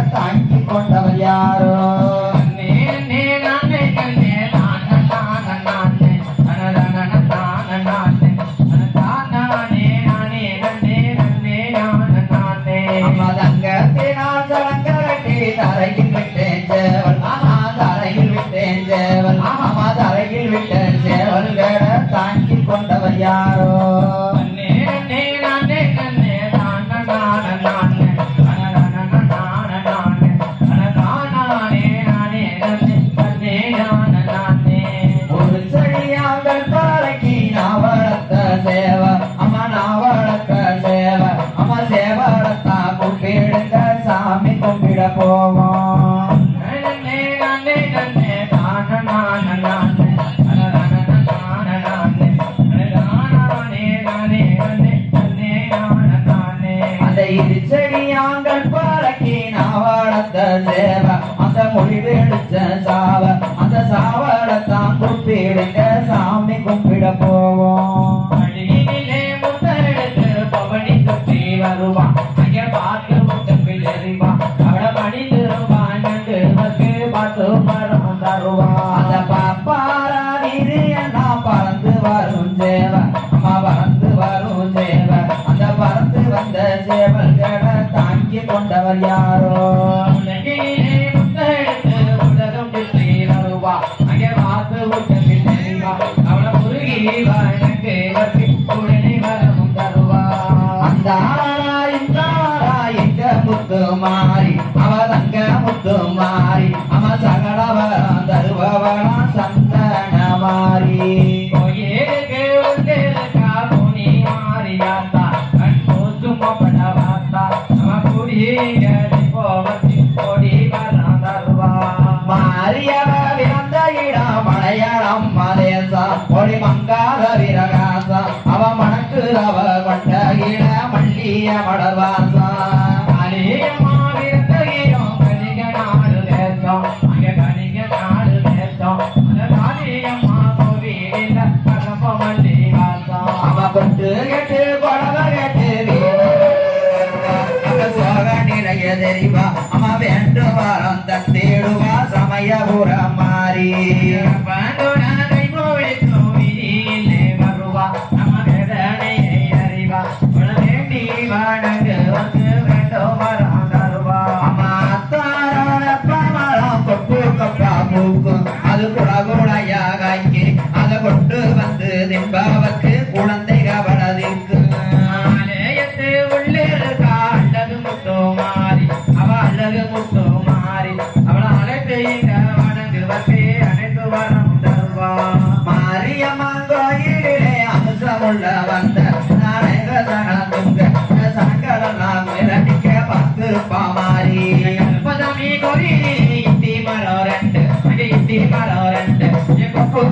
தாங்கி கொண்டவர் யாரோ தரையில் விட்டேன் சேவல் தரையில் விட்டேன் சேவல் தரையில் விட்டேன் சேவல் தாங்கி கொண்டவர் யாரோ ஒரு செடியாங்கள் பாறைக்கு நான் வளர்த்த சேவ அம்மா நான் வளர்த்த சேவ அம்மா சேவலத்தா கும்பிடுங்க சாமி கும்பிட போவோம் அந்த இது செடியாங்கள் பாறைக்கு நான் வளர்த்த சேவ அந்த மொழி வெடிச்ச சாவ அந்த சாவலத்தான் கும்பிடுங்க சாமி கும்பிட போவோம் வருவான் அங்கே பார்த்து முட்டப்பில் எறிவான் அவளை பணி திருவான் பார்த்து மரம் தருவான் அந்த பாப்பாரா வீதி எல்லாம் பறந்து வரும் சேவ அம்மா பறந்து வரும் சேவ அந்த பறந்து வந்த சேவல்களை தாங்கி கொண்டவர் யாரோ உலகம் சுற்றி வருவா அங்கே பார்த்து முட்டப்பில் எறிவான் அவளை முருகி எனக்கு உடனே வரும் தருவா அந்த முத்து மாறி அவதங்க முத்து மாறி அம சகலவரம் தருபவனா சந்தன மாறி கோயிலுக்கு உள்ளிருக்கா புனி மாறியாத்தா கண் போசுமப்பட வாத்தா அவ குடியேறி போவத்தி கொடி வரம் தருவா மாரியவ விரந்த இடம் மலையாளம் மலேசா ஒளி மங்காத விரகாசா அவ மணக்குறவ கொண்ட இட மல்லிய மடவாசா தெரிவா அம்மா வேண்டு வாரம் தந்தேடுவா சமயபுரம் மாறி வருவா நம்ம வேதனையை அறிவா வேண்டி வணங்கு வந்து வேண்டும் வரம் தருவா அம்மா தாரம் கொட்டு கப்பா மூக்கும் அது குடகுடையாக இங்கே அதை கொண்டு வந்து திம்பாவுக்கு குழந்தை கவனதிற்கு வந்த சங்கடம் மிரட்டிக்க பத்து பாமாரி இட்டி மரம் ரெண்டு கொப்பு